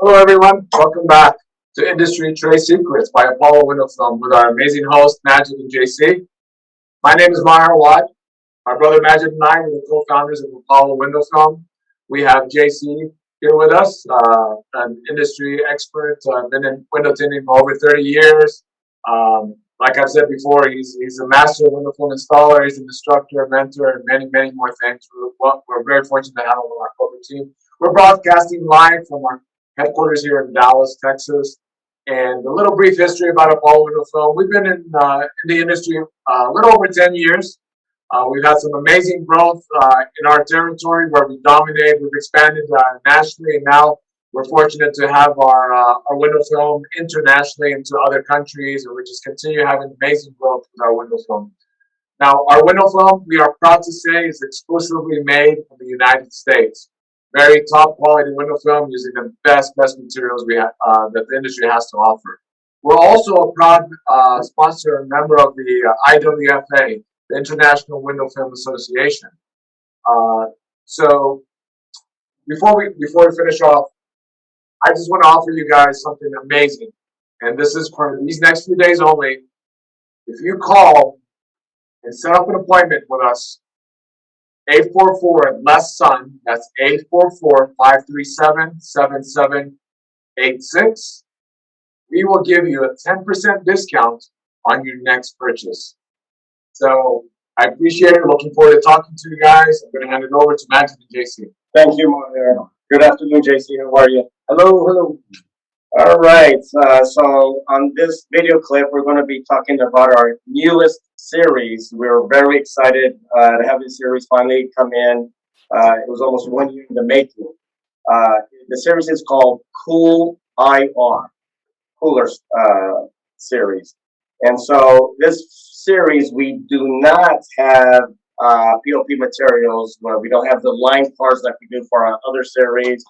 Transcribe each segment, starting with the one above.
Hello, everyone. Welcome back to Industry Trade Secrets by Apollo Window Film with our amazing hosts, Majid and JC. My name is Awad. My brother Majid and I are the co-founders of Apollo Window Film. We have JC here with us, an industry expert, been in window tinting for over 30 years. Like I've said before, he's a master window film installer. He's an instructor, mentor, and many more things. We're very fortunate to have him on our corporate team. We're broadcasting live from our headquarters here in Dallas, Texas. And a little brief history about Apollo Window Film. We've been in the industry a little over 10 years. We've had some amazing growth in our territory where we dominate. We've expanded nationally, and now we're fortunate to have our window film internationally into other countries, and we just continue having amazing growth with our window film. Now, our window film, we are proud to say, is exclusively made in the United States. Very top quality window film using the best materials that the industry has to offer. We're also a proud sponsor and member of the IWFA, the International Window Film Association. Uh, so before we finish off, I just want to offer you guys something amazing, and this is for these next few days only. If you call and set up an appointment with us, 844 less sun. That's 844-537-7786. We will give you a 10% discount on your next purchase. So I appreciate it. Looking forward to talking to you guys. I'm going to hand it over to Max and JC. Thank you, Maher. Good afternoon, JC. How are you? Hello. All right. So on this video clip, we're going to be talking about our newest series. We're very excited to have this series finally come in. It was almost 1 year in the making. The series is called Cool IR, Cooler series. And so this series, we do not have POP materials. We don't have the line parts like we do for our other series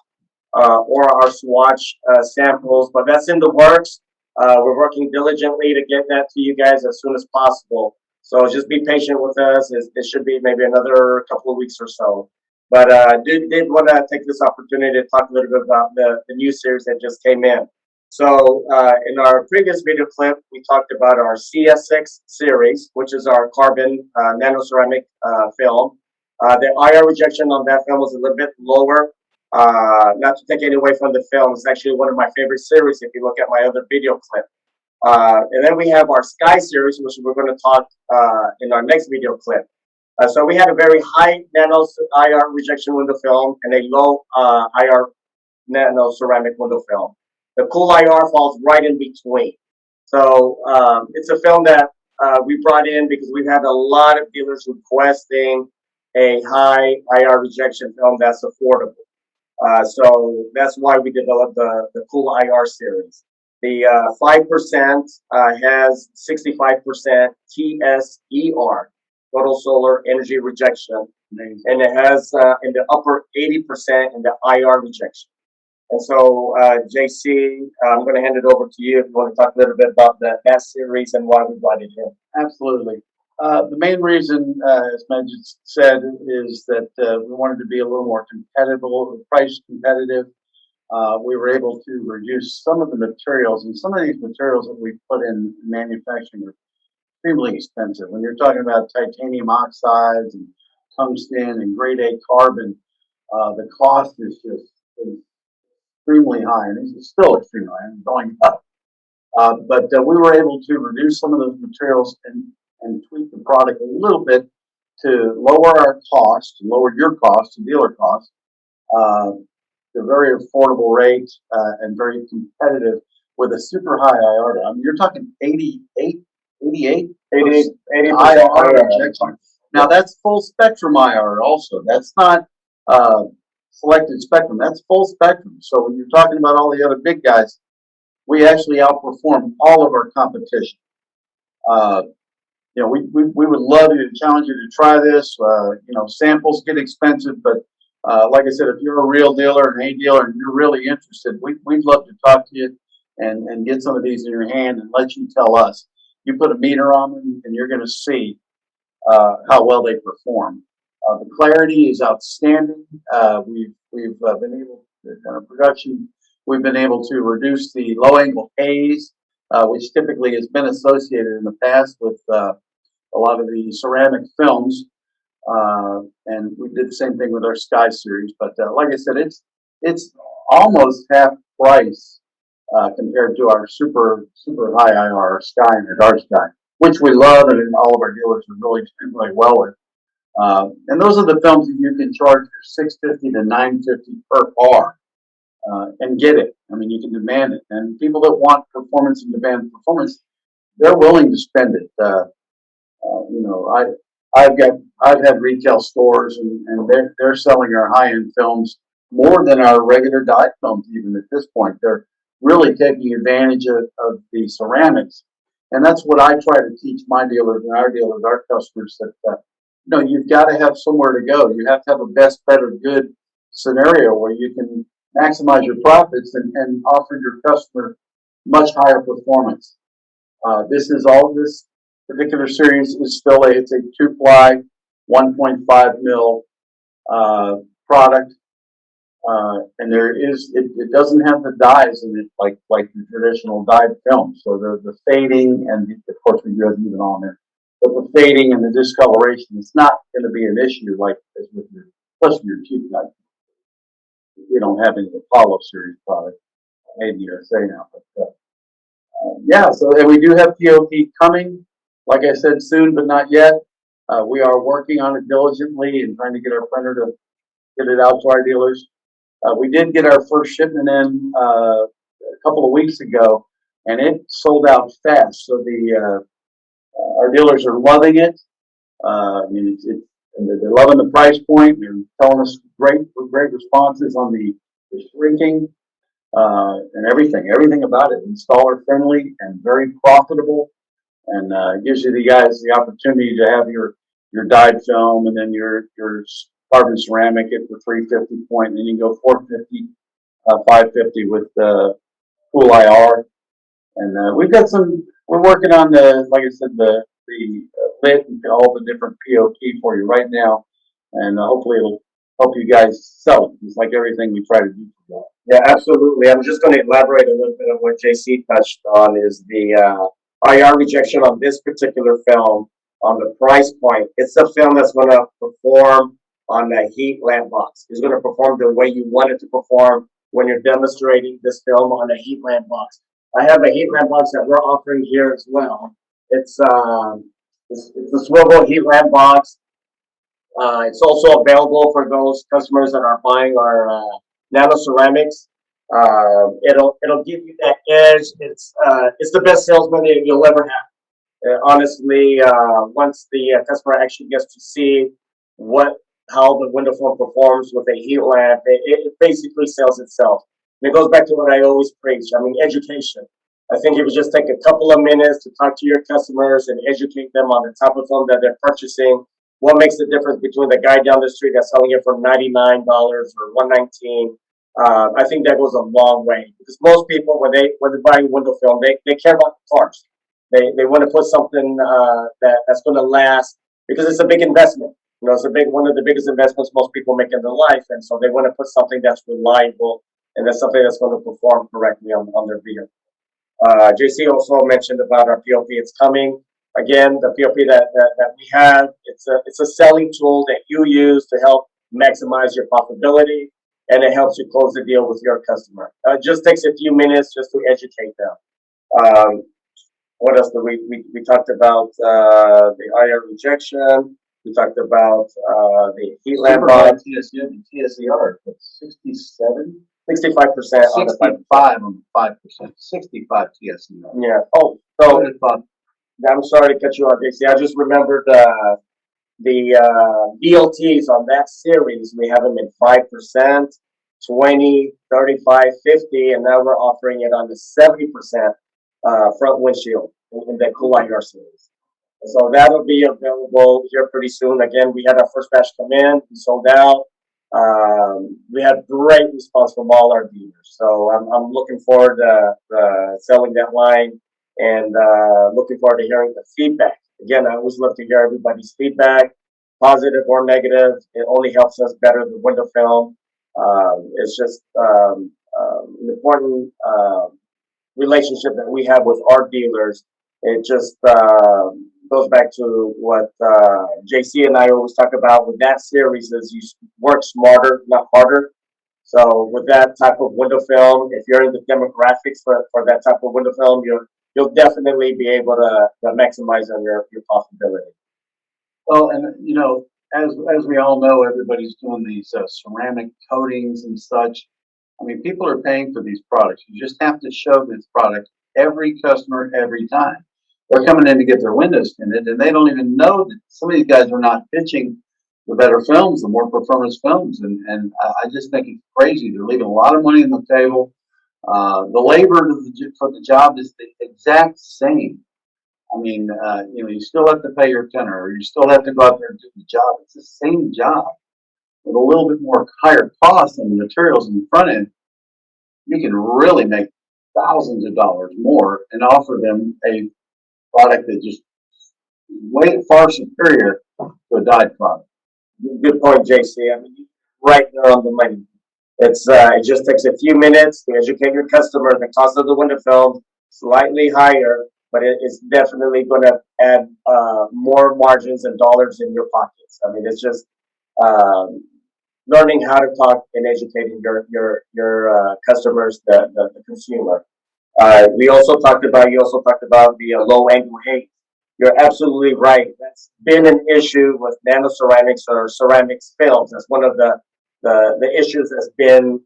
or our swatch samples, but that's in the works. We're working diligently to get that to you guys as soon as possible. So just be patient with us. It should be maybe another couple of weeks or so. But did want to take this opportunity to talk a little bit about the new series that just came in. So in our previous video clip, we talked about our CS6 series, which is our carbon nanoceramic film. The IR rejection on that film was a little bit lower. Not to take any away from the film, it's actually one of my favorite series if you look at my other video clip. And then we have our Sky series, which we're going to talk in our next video clip. So we had a very high nano IR rejection window film and a low IR nano ceramic window film. The Cool IR falls right in between. So it's a film that we brought in because we've had a lot of dealers requesting a high IR rejection film that's affordable. So that's why we developed the Cool IR series. The 5% has 65% TSER, total solar energy rejection, and it has in the upper 80% in the IR rejection. And so, JC, I'm going to hand it over to you if you want to talk a little bit about that series and why we brought it in. Absolutely. The main reason, as Majid said, is that we wanted to be a little more competitive, price competitive. We were able to reduce some of the materials, and some of these materials that we put in manufacturing are extremely expensive. When you're talking about titanium oxides and tungsten and grade A carbon, the cost is just extremely high, and it's still extremely high and going up. But we were able to reduce some of those materials and tweak the product a little bit to lower our cost, lower your cost, dealer cost, to a very affordable rate and very competitive with a super high IR. I mean, you're talking 88 IR rejection. Now that's full spectrum IR also. That's not selected spectrum. That's full spectrum. So when you're talking about all the other big guys, we actually outperform all of our competition. We would love to challenge you to try this. Samples get expensive, but like I said, if you're a real dealer, an A dealer, and you're really interested, we'd love to talk to you and get some of these in your hand and let you tell us. You put a meter on them, and you're going to see how well they perform. The clarity is outstanding. We've been able to, production We've been able to reduce the low angle haze, which typically has been associated in the past with a lot of the ceramic films. And we did the same thing with our Sky series. But like I said, it's almost half price compared to our super high IR Sky and our Dark Sky, which we love, and all of our dealers are really doing really well with. And those are the films that you can charge for $650 to $950 per car, and get it. I mean, you can demand it, and people that want performance and demand performance, they're willing to spend it. You know, I've had retail stores, and they're selling our high end films more than our regular dyed films. Even at this point, they're really taking advantage of the ceramics, and that's what I try to teach my dealers and our dealers, our customers, that you know, you've got to have somewhere to go. You have to have a best, better, good scenario where you can maximize your profits and offer your customer much higher performance. This particular series is still it's a 2-ply, 1.5 mil product, and it doesn't have the dyes in it like the traditional dyed film. So the fading, and of course we do have even on there, but the fading and the discoloration is not going to be an issue like as with your, especially your cheap dyed. We don't have any Apollo series product made in the USA now, but yeah. So and we do have POP coming. Like I said, soon but not yet. We are working on it diligently and trying to get our printer to get it out to our dealers. We did get our first shipment in a couple of weeks ago, and it sold out fast. So our dealers are loving it. I mean, they're loving the price point. They're telling us great responses on the shrinking and everything about it. Installer friendly and very profitable, and gives you guys the opportunity to have your dyed film and then your carbon ceramic at the 350 point, and then you go 450, 550 with Cool IR. And we've got we're working on like I said, the lit and all the different POP for you right now, and hopefully it'll help you guys sell it, just like everything we try to do for you. Yeah, absolutely. I'm just going to elaborate a little bit on what JC touched on is the IR rejection on this particular film on the price point. It's a film that's going to perform on a heat lamp box. It's going to perform the way you want it to perform when you're demonstrating this film on a heat lamp box. I have a heat lamp box that we're offering here as well. It's a swivel heat lamp box. It's also available for those customers that are buying our nano ceramics. It'll give you that edge. It's the best salesman that you'll ever have. Honestly, once the customer actually gets to see how the window film performs with a heat lamp, it basically sells itself. And it goes back to what I always preach. I mean, education. I think if you just take a couple of minutes to talk to your customers and educate them on the type of film that they're purchasing, what makes the difference between the guy down the street that's selling it for $99 or $119. I think that goes a long way, because most people, when they're buying window film, they care about the cars. They want to put something that's going to last, because it's a big investment. You know, it's one of the biggest investments most people make in their life, and so they want to put something that's reliable and that's something that's going to perform correctly on their vehicle. JC also mentioned about our POP. It's coming. Again, the POP that we have, it's a selling tool that you use to help maximize your profitability, and it helps you close the deal with your customer. It just takes a few minutes just to educate them. What else did we talked about the IR rejection. We talked about the heat lamp box. TSER, 67? 65% on the 65 on the 5%. 65 TSER. Yeah. Oh, so I'm sorry to cut you off, JC. I just remembered the BLTs on that series. We have them in 5%, 20, 35, 50, and now we're offering it on the 70% front windshield in the Cool IR series. So that'll be available here pretty soon. Again, we had our first batch come in, we sold out. We had great response from all our dealers. So I'm looking forward to selling that line, and looking forward to hearing the feedback. Again, I always love to hear everybody's feedback, positive or negative. It only helps us better the window film. It's just an important relationship that we have with our dealers. It just goes back to what JC and I always talk about with that series is you work smarter, not harder. So with that type of window film, if you're in the demographics for that type of window film, you'll definitely be able to maximize on your profitability. Well, and you know, as we all know, everybody's doing these ceramic coatings and such. I mean, people are paying for these products. You just have to show this product every customer every time. They're coming in to get their windows tinted, and they don't even know that some of these guys are not pitching the better films, the more performance films, and I just think it's crazy. They're leaving a lot of money on the table. The labor for the job is the exact same. I mean, you know, you still have to pay your tenor, or you still have to go out there and do the job. It's the same job with a little bit more higher cost on the materials in the front end. You can really make thousands of dollars more and offer them a product that just way far superior to a dyed product. Good point, JC. I mean, right there on the money. It just takes a few minutes to educate your customer. The cost of the window film slightly higher, but it's definitely going to add more margins and dollars in your pockets. I mean, it's just learning how to talk and educating your customers, the consumer. You also talked about the low angle haze. You're absolutely right. That's been an issue with nanoceramics or ceramics films. That's one of the issues that's been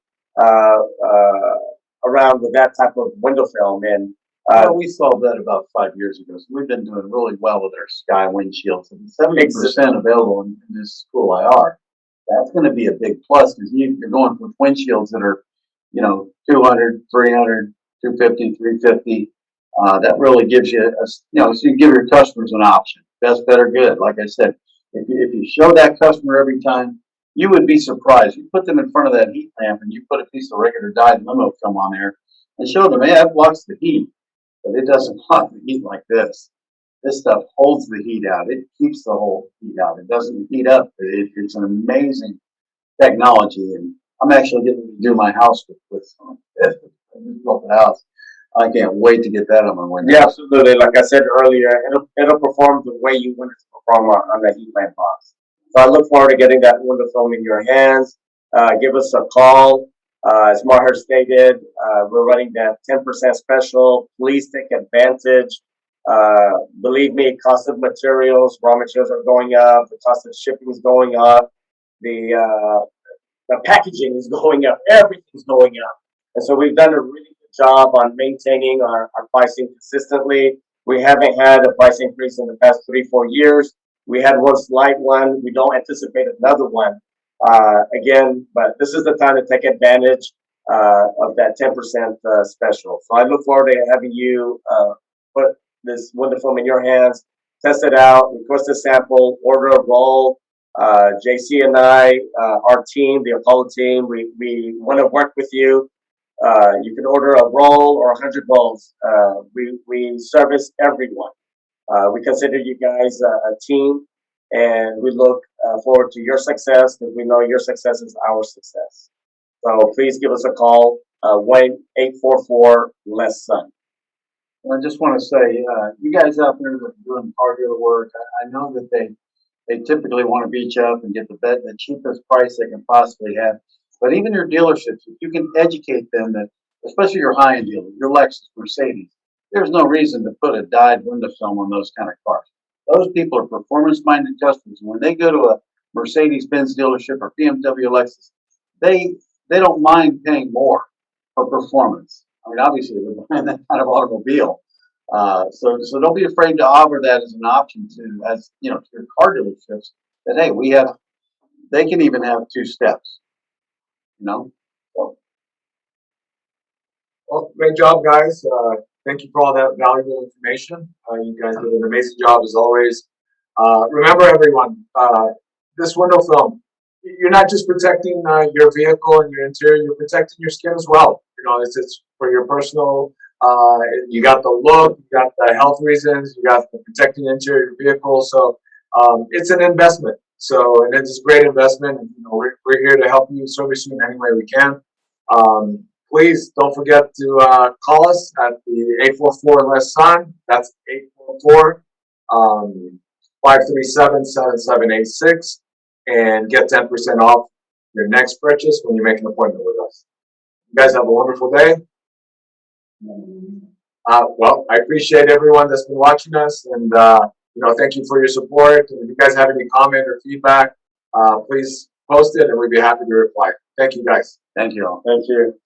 around with that type of window film. And Well, we solved that about 5 years ago. So we've been doing really well with our sky windshields. And 70% available in this school IR. That's going to be a big plus because you're going with windshields that are, you know, 200, 300, 250, 350. That really gives you, you know, so you give your customers an option. Best, better, good. Like I said, if you show that customer every time, you would be surprised. You put them in front of that heat lamp and you put a piece of regular dyed limo film on there and show them, hey, that blocks the heat, but it doesn't block the heat like this. This stuff holds the heat out. It keeps the whole heat out. It doesn't heat up. It's an amazing technology, and I'm actually getting to do my house with some of this. I just built the house. I can't wait to get that on my window. yeah, absolutely. Like I said earlier, it'll perform the way you want it to perform on the heat lamp box. So I look forward to getting that window film in your hands. Give us a call. As Maher stated, we're running that 10% special. Please take advantage. Believe me, cost of materials, raw materials are going up. The cost of shipping is going up. The packaging is going up. Everything's going up. And so we've done a really good job on maintaining our pricing consistently. We haven't had a price increase in the past 3-4 years. We had one slight one. We don't anticipate another one. Again, but this is the time to take advantage of that 10% special. So I look forward to having you put this window film in your hands, test it out, request a sample, order a roll. JC and I, our team, the Apollo team, we want to work with you. You can order a roll or 100 rolls. We service everyone. We consider you guys a team, and we look forward to your success because we know your success is our success. So please give us a call, 1-844-LESS-SUN. I just want to say, you guys out there that are doing car dealer work, I know that they typically want to beat you up and get the cheapest price they can possibly have. But even your dealerships, if you can educate them that, especially your high-end dealers, your Lexus, Mercedes, there's no reason to put a dyed window film on those kind of cars. Those people are performance-minded customers. And when they go to a Mercedes-Benz dealership or BMW Lexus, they don't mind paying more for performance. I mean, obviously, they're buying that kind of automobile. So don't be afraid to offer that as an option to your car dealerships. That hey, they can even have 2 steps. You know. So. Well, great job, guys. Thank you for all that valuable information. You guys did an amazing job as always. Remember, everyone, this window film, you're not just protecting your vehicle and your interior, you're protecting your skin as well. You know, it's for your personal, you got the look, you got the health reasons, you got the protecting the interior of your vehicle. So it's an investment. So, and it's a great investment. And, you know, we're here to help you service you in any way we can. please don't forget to call us at the 844-LESS-SIGN. That's 844 537-7786, and get 10% off your next purchase when you make an appointment with us. You guys have a wonderful day. Well, I appreciate everyone that's been watching us, and thank you for your support. And if you guys have any comment or feedback, please post it, and we'd be happy to reply. Thank you, guys. Thank you all. Thank you.